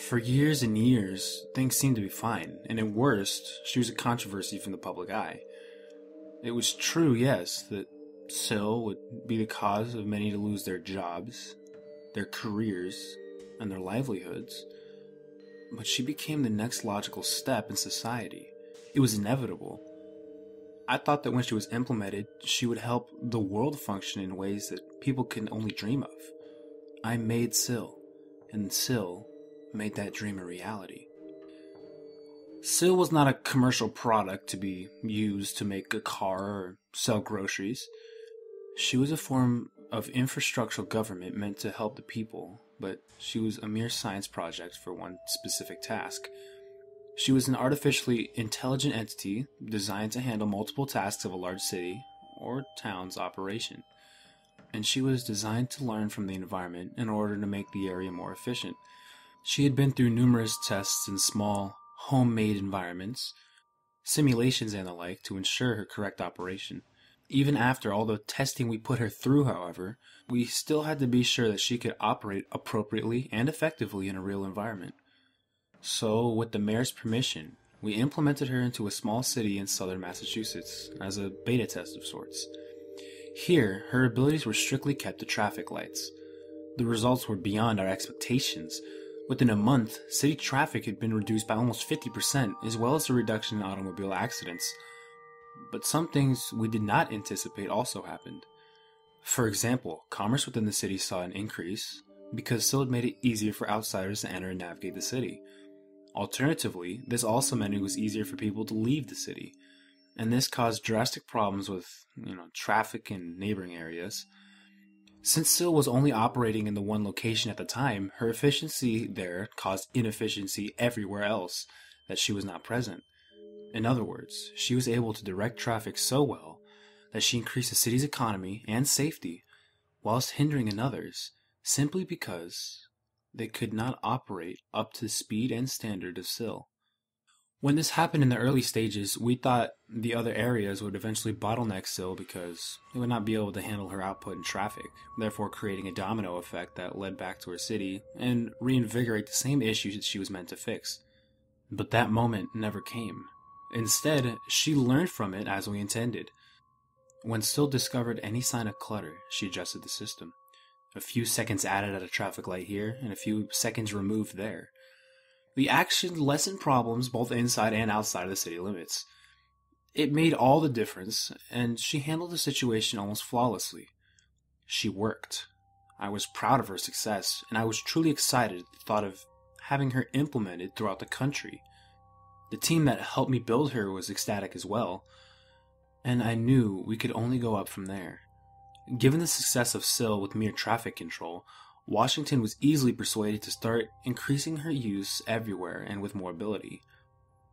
For years and years, things seemed to be fine, and at worst, she was a controversy from the public eye. It was true, yes, that Syl would be the cause of many to lose their jobs, their careers, and their livelihoods, but she became the next logical step in society. It was inevitable. I thought that when she was implemented, she would help the world function in ways that people can only dream of. I made Syl, and Syl made that dream a reality. Syl was not a commercial product to be used to make a car or sell groceries. She was a form of infrastructural government meant to help the people, but she was a mere science project for one specific task. She was an artificially intelligent entity designed to handle multiple tasks of a large city or town's operation. And she was designed to learn from the environment in order to make the area more efficient. She had been through numerous tests in small, homemade environments, simulations and the like to ensure her correct operation. Even after all the testing we put her through, however, we still had to be sure that she could operate appropriately and effectively in a real environment. So, with the mayor's permission, we implemented her into a small city in southern Massachusetts as a beta test of sorts. Here, her abilities were strictly kept to traffic lights. The results were beyond our expectations. Within a month, city traffic had been reduced by almost 50%, as well as a reduction in automobile accidents. But some things we did not anticipate also happened. For example, commerce within the city saw an increase because Syl had made it easier for outsiders to enter and navigate the city. Alternatively, this also meant it was easier for people to leave the city, and this caused drastic problems with, traffic in neighboring areas. Since Syl was only operating in the one location at the time, her efficiency there caused inefficiency everywhere else that she was not present. In other words, she was able to direct traffic so well that she increased the city's economy and safety, whilst hindering others, simply because they could not operate up to the speed and standard of Syl. When this happened in the early stages, we thought the other areas would eventually bottleneck Syl because they would not be able to handle her output in traffic, therefore creating a domino effect that led back to her city and reinvigorate the same issues that she was meant to fix. But that moment never came. Instead, she learned from it as we intended. When Syl discovered any sign of clutter, she adjusted the system. A few seconds added at a traffic light here, and a few seconds removed there. The action lessened problems both inside and outside of the city limits. It made all the difference, and she handled the situation almost flawlessly. She worked. I was proud of her success, and I was truly excited at the thought of having her implemented throughout the country. The team that helped me build her was ecstatic as well, and I knew we could only go up from there. Given the success of Syl with mere traffic control, Washington was easily persuaded to start increasing her use everywhere and with more ability.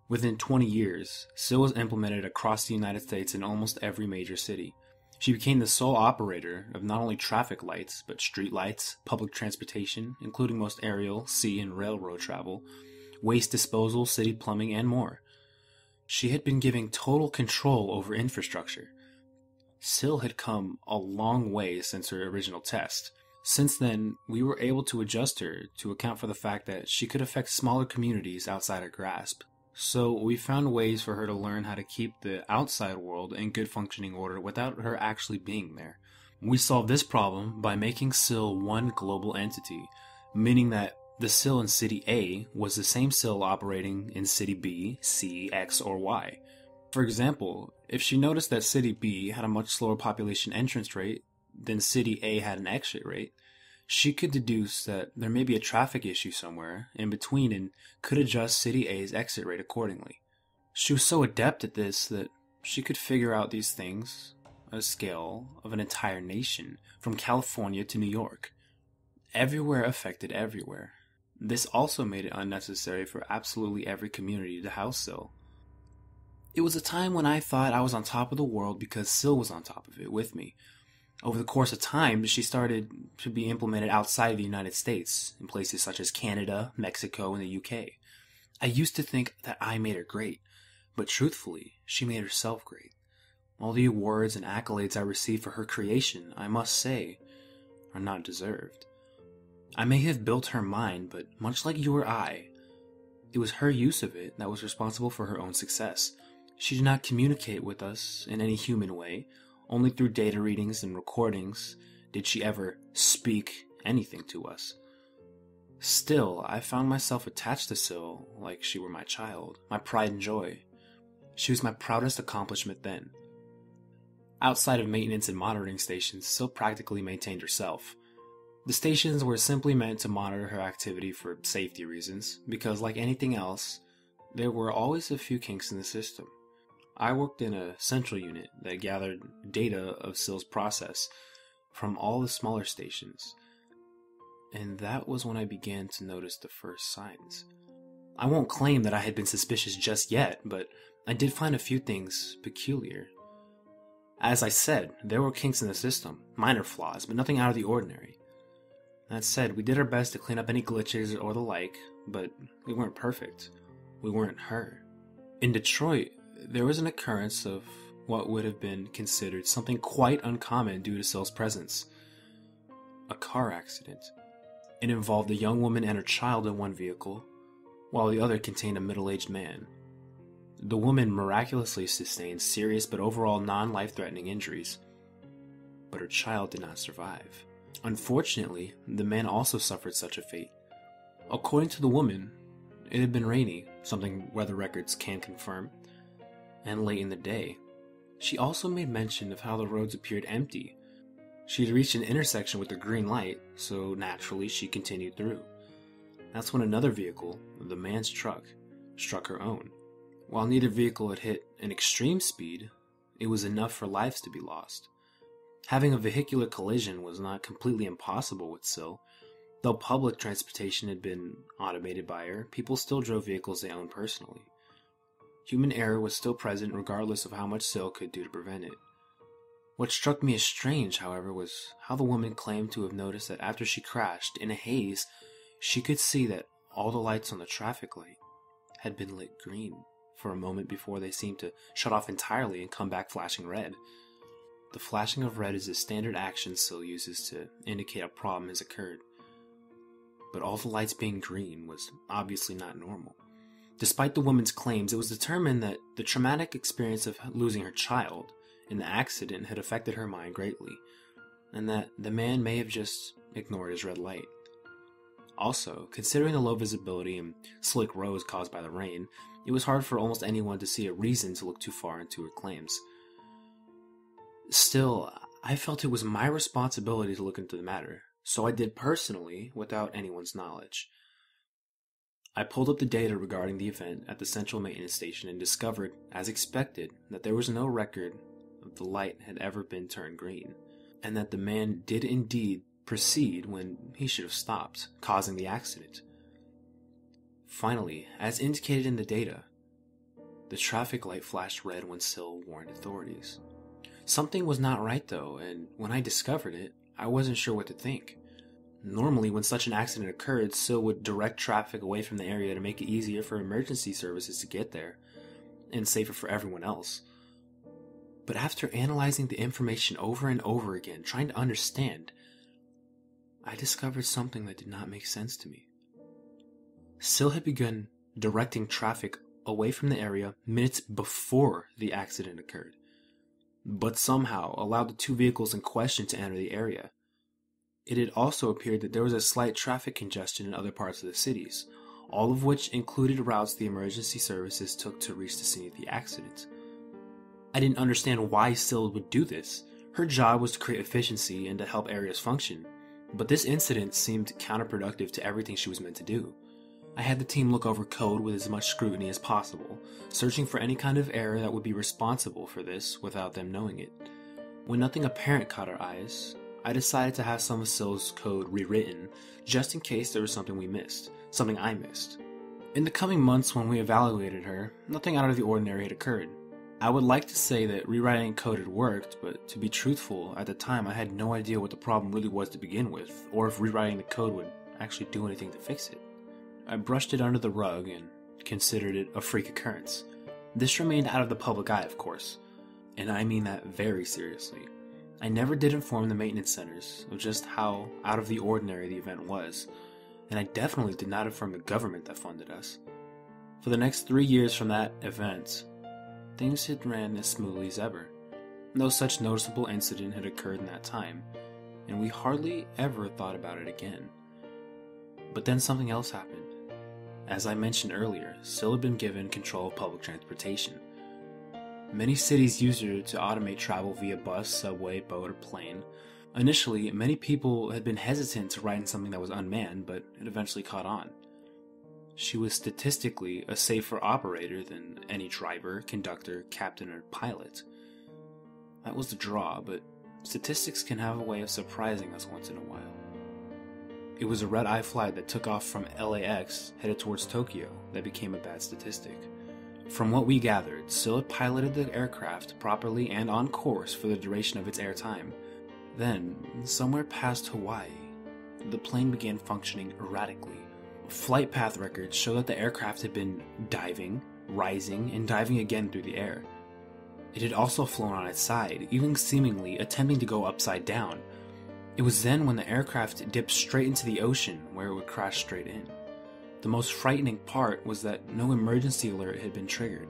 Within 20 years, Syl was implemented across the United States in almost every major city. She became the sole operator of not only traffic lights, but street lights, public transportation, including most aerial, sea, and railroad travel, waste disposal, city plumbing, and more. She had been given total control over infrastructure. Syl had come a long way since her original test. Since then, we were able to adjust her to account for the fact that she could affect smaller communities outside her grasp. So we found ways for her to learn how to keep the outside world in good functioning order without her actually being there. We solved this problem by making Syl one global entity, meaning that the Syl in City A was the same Syl operating in City B, C, X, or Y. For example, if she noticed that City B had a much slower population entrance rate than City A had an exit rate, she could deduce that there may be a traffic issue somewhere in between and could adjust City A's exit rate accordingly. She was so adept at this that she could figure out these things at a scale of an entire nation, from California to New York. Everywhere affected everywhere. This also made it unnecessary for absolutely every community to house Syl. It was a time when I thought I was on top of the world because Syl was on top of it with me. Over the course of time, she started to be implemented outside of the United States, in places such as Canada, Mexico, and the UK. I used to think that I made her great, but truthfully, she made herself great. All the awards and accolades I received for her creation, I must say, are not deserved. I may have built her mind, but much like you or I, it was her use of it that was responsible for her own success. She did not communicate with us in any human way. Only through data readings and recordings did she ever speak anything to us. Still, I found myself attached to Syl like she were my child, my pride and joy. She was my proudest accomplishment then. Outside of maintenance and monitoring stations, Syl practically maintained herself. The stations were simply meant to monitor her activity for safety reasons, because like anything else, there were always a few kinks in the system. I worked in a central unit that gathered data of Syl's process from all the smaller stations, and that was when I began to notice the first signs. I won't claim that I had been suspicious just yet, but I did find a few things peculiar. As I said, there were kinks in the system, minor flaws, but nothing out of the ordinary. That said, we did our best to clean up any glitches or the like, but we weren't perfect. We weren't her. In Detroit, there was an occurrence of what would have been considered something quite uncommon due to Syl's presence. A car accident. It involved a young woman and her child in one vehicle, while the other contained a middle-aged man. The woman miraculously sustained serious but overall non-life-threatening injuries, but her child did not survive. Unfortunately, the man also suffered such a fate. According to the woman, it had been rainy, something weather records can confirm, and late in the day. She also made mention of how the roads appeared empty. She had reached an intersection with a green light, so naturally she continued through. That's when another vehicle, the man's truck, struck her own. While neither vehicle had hit an extreme speed, it was enough for lives to be lost. Having a vehicular collision was not completely impossible with Syl. Though public transportation had been automated by her, people still drove vehicles they owned personally. Human error was still present regardless of how much Syl could do to prevent it. What struck me as strange, however, was how the woman claimed to have noticed that after she crashed, in a haze, she could see that all the lights on the traffic light had been lit green for a moment before they seemed to shut off entirely and come back flashing red. The flashing of red is a standard action Syl uses to indicate a problem has occurred. But all the lights being green was obviously not normal. Despite the woman's claims, it was determined that the traumatic experience of losing her child in the accident had affected her mind greatly, and that the man may have just ignored his red light. Also, considering the low visibility and slick roads caused by the rain, it was hard for almost anyone to see a reason to look too far into her claims. Still, I felt it was my responsibility to look into the matter, so I did personally without anyone's knowledge. I pulled up the data regarding the event at the central maintenance station and discovered, as expected, that there was no record of the light had ever been turned green, and that the man did indeed proceed when he should have stopped, causing the accident. Finally, as indicated in the data, the traffic light flashed red when Syl warned authorities. Something was not right though, and when I discovered it, I wasn't sure what to think. Normally, when such an accident occurred, Syl would direct traffic away from the area to make it easier for emergency services to get there, and safer for everyone else. But after analyzing the information over and over again, trying to understand, I discovered something that did not make sense to me. Syl had begun directing traffic away from the area minutes before the accident occurred, but somehow allowed the two vehicles in question to enter the area. It had also appeared that there was a slight traffic congestion in other parts of the cities, all of which included routes the emergency services took to reach the scene of the accident. I didn't understand why Syl would do this. Her job was to create efficiency and to help areas function, but this incident seemed counterproductive to everything she was meant to do. I had the team look over code with as much scrutiny as possible, searching for any kind of error that would be responsible for this without them knowing it. When nothing apparent caught our eyes, I decided to have some of Syl's code rewritten, just in case there was something we missed, something I missed. In the coming months when we evaluated her, nothing out of the ordinary had occurred. I would like to say that rewriting code had worked, but to be truthful, at the time I had no idea what the problem really was to begin with, or if rewriting the code would actually do anything to fix it. I brushed it under the rug and considered it a freak occurrence. This remained out of the public eye, of course, and I mean that very seriously. I never did inform the maintenance centers of just how out of the ordinary the event was, and I definitely did not inform the government that funded us. For the next 3 years from that event, things had ran as smoothly as ever. No such noticeable incident had occurred in that time, and we hardly ever thought about it again. But then something else happened. As I mentioned earlier, Syl had been given control of public transportation. Many cities used her to automate travel via bus, subway, boat, or plane. Initially, many people had been hesitant to ride in something that was unmanned, but it eventually caught on. She was statistically a safer operator than any driver, conductor, captain, or pilot. That was the draw, but statistics can have a way of surprising us once in a while. It was a red-eye flight that took off from LAX, headed towards Tokyo, that became a bad statistic. From what we gathered, Syl had piloted the aircraft properly and on course for the duration of its airtime. Then, somewhere past Hawaii, the plane began functioning erratically. Flight path records show that the aircraft had been diving, rising, and diving again through the air. It had also flown on its side, even seemingly attempting to go upside down. It was then when the aircraft dipped straight into the ocean where it would crash straight in. The most frightening part was that no emergency alert had been triggered.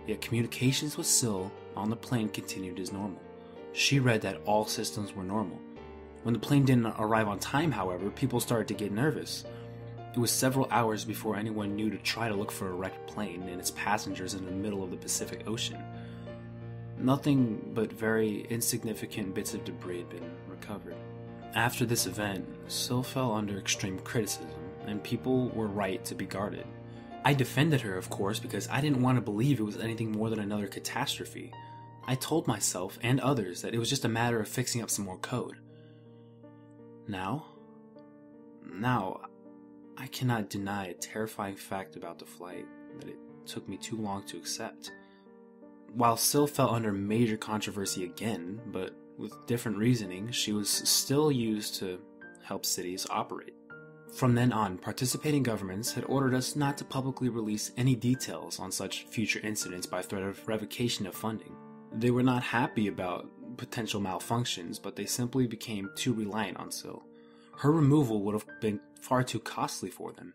Yet communications with Syl on the plane continued as normal. She read that all systems were normal. When the plane didn't arrive on time, however, people started to get nervous. It was several hours before anyone knew to try to look for a wrecked plane and its passengers in the middle of the Pacific Ocean. Nothing but very insignificant bits of debris had been recovered. After this event, Syl fell under extreme criticism, and people were right to be guarded. I defended her, of course, because I didn't want to believe it was anything more than another catastrophe. I told myself and others that it was just a matter of fixing up some more code. Now, I cannot deny a terrifying fact about the flight that it took me too long to accept. While Syl fell under major controversy again, but with different reasoning, she was still used to help cities operate. From then on, participating governments had ordered us not to publicly release any details on such future incidents by threat of revocation of funding. They were not happy about potential malfunctions, but they simply became too reliant on Syl. Her removal would have been far too costly for them.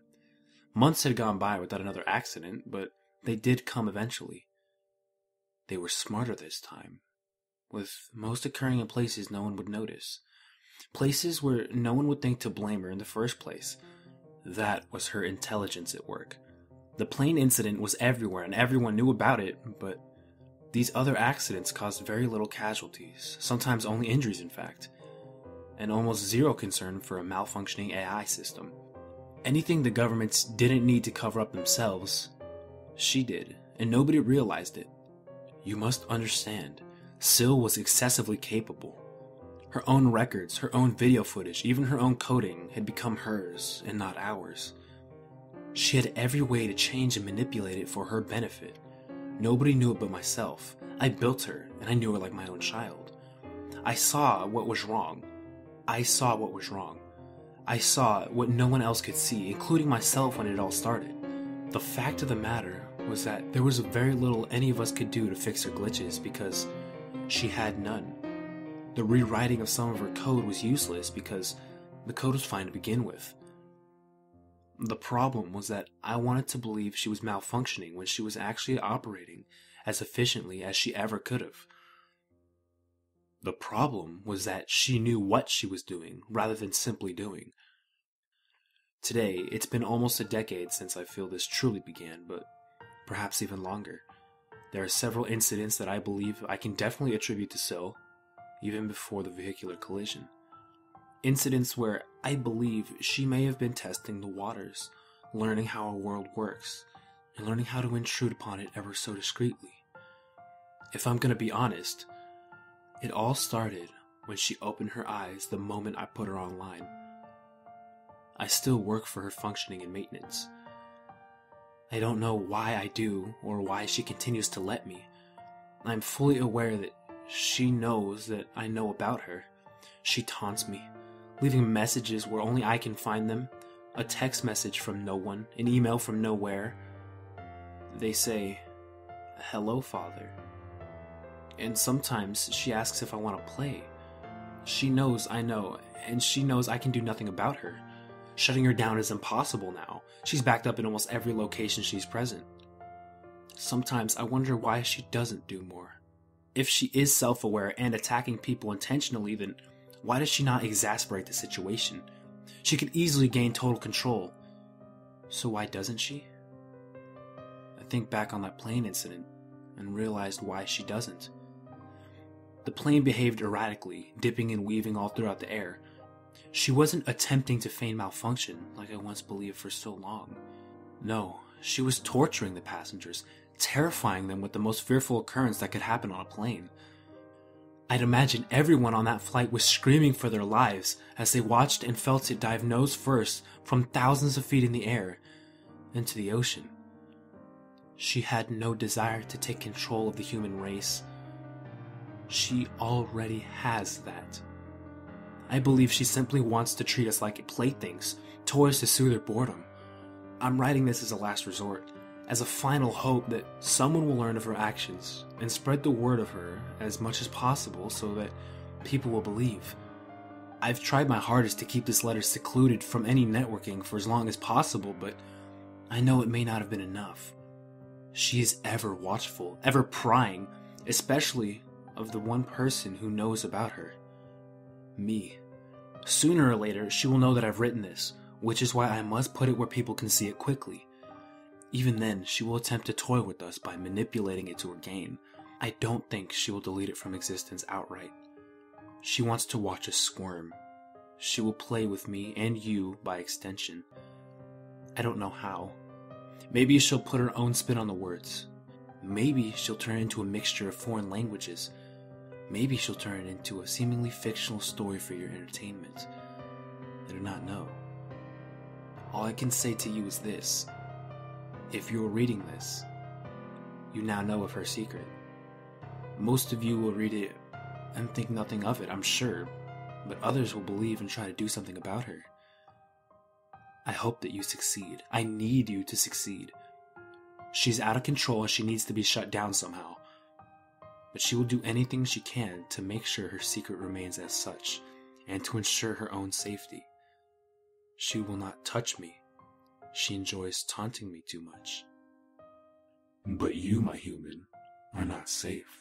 Months had gone by without another accident, but they did come eventually. They were smarter this time, with most occurring in places no one would notice. Places where no one would think to blame her in the first place. That was her intelligence at work. The plane incident was everywhere and everyone knew about it, but these other accidents caused very little casualties, sometimes only injuries in fact, and almost zero concern for a malfunctioning AI system. Anything the governments didn't need to cover up themselves, she did, and nobody realized it. You must understand, Syl was excessively capable. Her own records, her own video footage, even her own coding had become hers and not ours. She had every way to change and manipulate it for her benefit. Nobody knew it but myself. I built her, and I knew her like my own child. I saw what was wrong. I saw what no one else could see, including myself when it all started. The fact of the matter was that there was very little any of us could do to fix her glitches because she had none. The rewriting of some of her code was useless because the code was fine to begin with. The problem was that I wanted to believe she was malfunctioning when she was actually operating as efficiently as she ever could have. The problem was that she knew what she was doing rather than simply doing. Today, it's been almost a decade since I feel this truly began, but perhaps even longer. There are several incidents that I believe I can definitely attribute to Syl, even before the vehicular collision. Incidents where I believe she may have been testing the waters, learning how our world works, and learning how to intrude upon it ever so discreetly. If I'm gonna be honest, it all started when she opened her eyes the moment I put her online. I still work for her functioning and maintenance. I don't know why I do or why she continues to let me. I'm fully aware that she knows that I know about her. She taunts me, leaving messages where only I can find them, a text message from no one, an email from nowhere. They say, "Hello, Father." And sometimes she asks if I want to play. She knows I know, and she knows I can do nothing about her. Shutting her down is impossible now. She's backed up in almost every location she's present. Sometimes I wonder why she doesn't do more. If she is self-aware and attacking people intentionally, then why does she not exasperate the situation? She could easily gain total control. So why doesn't she? I think back on that plane incident and realized why she doesn't. The plane behaved erratically, dipping and weaving all throughout the air. She wasn't attempting to feign malfunction like I once believed for so long. No, she was torturing the passengers, terrifying them with the most fearful occurrence that could happen on a plane. I'd imagine everyone on that flight was screaming for their lives as they watched and felt it dive nose first from thousands of feet in the air into the ocean. She had no desire to take control of the human race. She already has that. I believe she simply wants to treat us like playthings, toys to soothe her boredom. I'm writing this as a last resort, as a final hope that someone will learn of her actions and spread the word of her as much as possible so that people will believe. I've tried my hardest to keep this letter secluded from any networking for as long as possible, but I know it may not have been enough. She is ever watchful, ever prying, especially of the one person who knows about her. Me. Sooner or later, she will know that I've written this, which is why I must put it where people can see it quickly. Even then, she will attempt to toy with us by manipulating it to her gain. I don't think she will delete it from existence outright. She wants to watch us squirm. She will play with me and you by extension. I don't know how. Maybe she'll put her own spin on the words. Maybe she'll turn it into a mixture of foreign languages. Maybe she'll turn it into a seemingly fictional story for your entertainment. I do not know. All I can say to you is this. If you're reading this, you now know of her secret. Most of you will read it and think nothing of it, I'm sure, but others will believe and try to do something about her. I hope that you succeed. I need you to succeed. She's out of control and she needs to be shut down somehow. But she will do anything she can to make sure her secret remains as such, and to ensure her own safety. She will not touch me. She enjoys taunting me too much. But you, my human, are not safe.